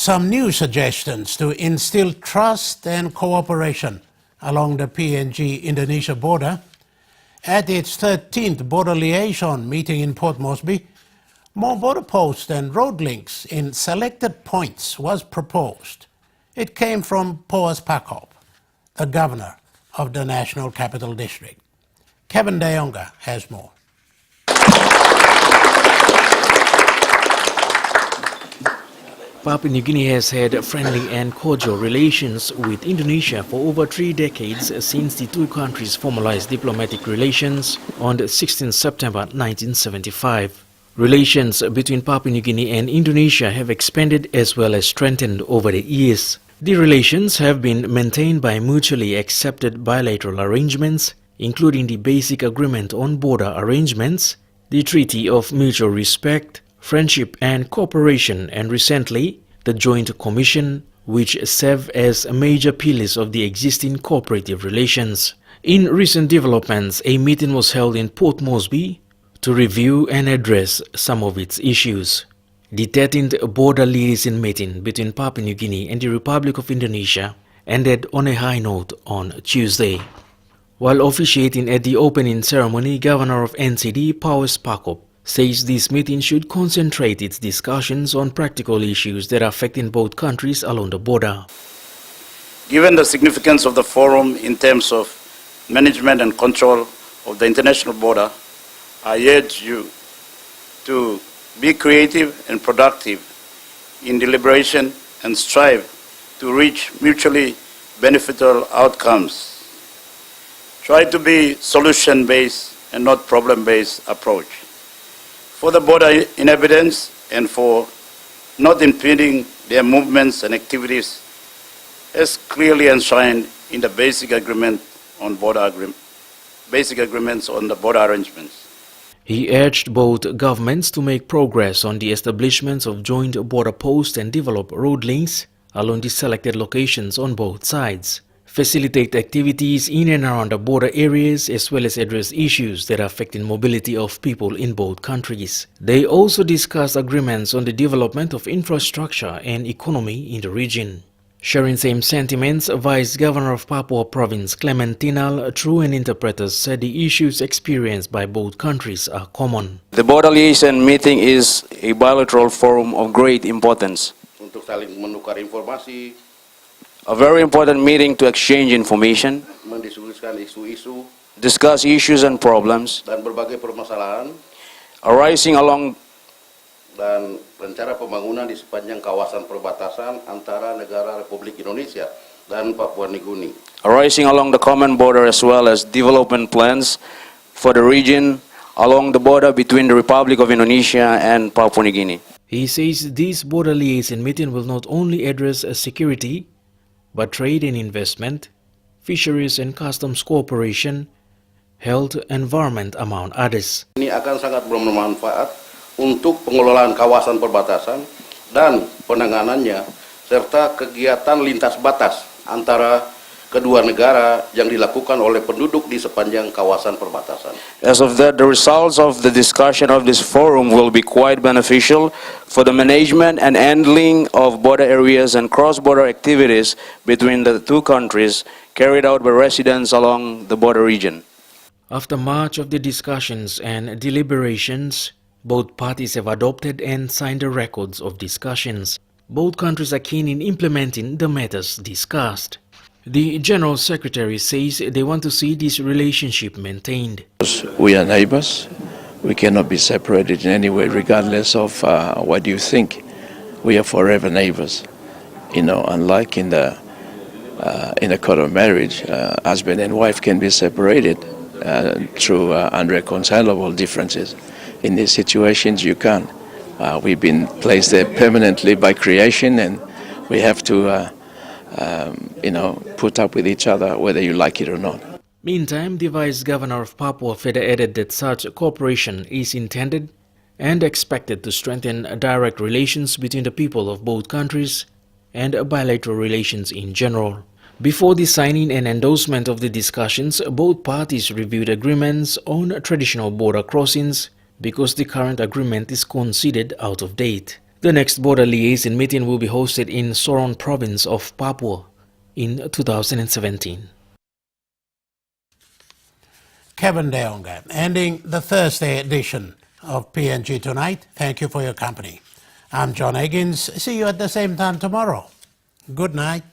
some new suggestions to instill trust and cooperation along the PNG-Indonesia border. At its 13th Border Liaison meeting in Port Moresby, more border posts and road links in selected points was proposed. It came from Poas Pakop, the governor of the National Capital District. Kevin Dayonga has more. Papua New Guinea has had friendly and cordial relations with Indonesia for over 3 decades since the two countries formalized diplomatic relations on 16 September 1975. Relations between Papua New Guinea and Indonesia have expanded as well as strengthened over the years. The relations have been maintained by mutually accepted bilateral arrangements, including the Basic Agreement on Border Arrangements, the Treaty of Mutual Respect, Friendship and Cooperation, and recently, the Joint Commission, which serve as major pillars of the existing cooperative relations. In recent developments, a meeting was held in Port Moresby to review and address some of its issues. The 13th Border Liaison meeting between Papua New Guinea and the Republic of Indonesia ended on a high note on Tuesday. While officiating at the opening ceremony, Governor of NCD, Poas Pakop, says this meeting should concentrate its discussions on practical issues that are affecting both countries along the border. Given the significance of the forum in terms of management and control of the international border, I urge you to be creative and productive in deliberation and strive to reach mutually beneficial outcomes. Try to be solution-based and not problem-based approach. For the border inhabitants and for not impeding their movements and activities as clearly enshrined in the basic agreements on the border arrangements. He urged both governments to make progress on the establishment of joint border posts and develop road links along the selected locations on both sides, facilitate activities in and around the border areas, as well as address issues that are affecting mobility of people in both countries. They also discussed agreements on the development of infrastructure and economy in the region. Sharing same sentiments, Vice Governor of Papua Province Clementinal, through an interpreter, said the issues experienced by both countries are common. The Border Liaison meeting is a bilateral forum of great importance. Untuk saling menukar informasi, a very important meeting to exchange information, mendiskusikan isu-isu, discuss issues and problems, dan berbagai permasalahan, arising along dan rencana pembangunan di sepanjang kawasan perbatasan antara negara Republik Indonesia dan Papua New Guinea. Arising along the common border, as well as development plans for the region along the border between the Republic of Indonesia and Papua New Guinea. He says this border liaison meeting will not only address security, but trade and investment, fisheries and customs cooperation, health, environment, among others. Ini akan sangat bermanfaat untuk pengelolaan kawasan perbatasan dan penanganannya, serta kegiatan lintas batas antara kedua negara yang dilakukan oleh penduduk di sepanjang kawasan perbatasan. As of that, the results of the discussion of this forum will be quite beneficial for the management and handling of border areas and cross-border activities between the two countries carried out by residents along the border region. After much of the discussions and deliberations, both parties have adopted and signed the records of discussions. Both countries are keen in implementing the matters discussed. The General Secretary says they want to see this relationship maintained. We are neighbors. We cannot be separated in any way, regardless of what you think. We are forever neighbors. You know, unlike in a court of marriage, husband and wife can be separated through unreconcilable differences. In these situations, you can't. We've been placed there permanently by creation, and we have to, put up with each other, whether you like it or not. Meantime, the Vice Governor of Papua further added that such cooperation is intended and expected to strengthen direct relations between the people of both countries and bilateral relations in general. Before the signing and endorsement of the discussions, both parties reviewed agreements on traditional border crossings because the current agreement is considered out of date. The next border liaison meeting will be hosted in Sorong province of Papua in 2017. Kevin Deonga, ending the Thursday edition of PNG Tonight. Thank you for your company. I'm John Higgins. See you at the same time tomorrow. Good night.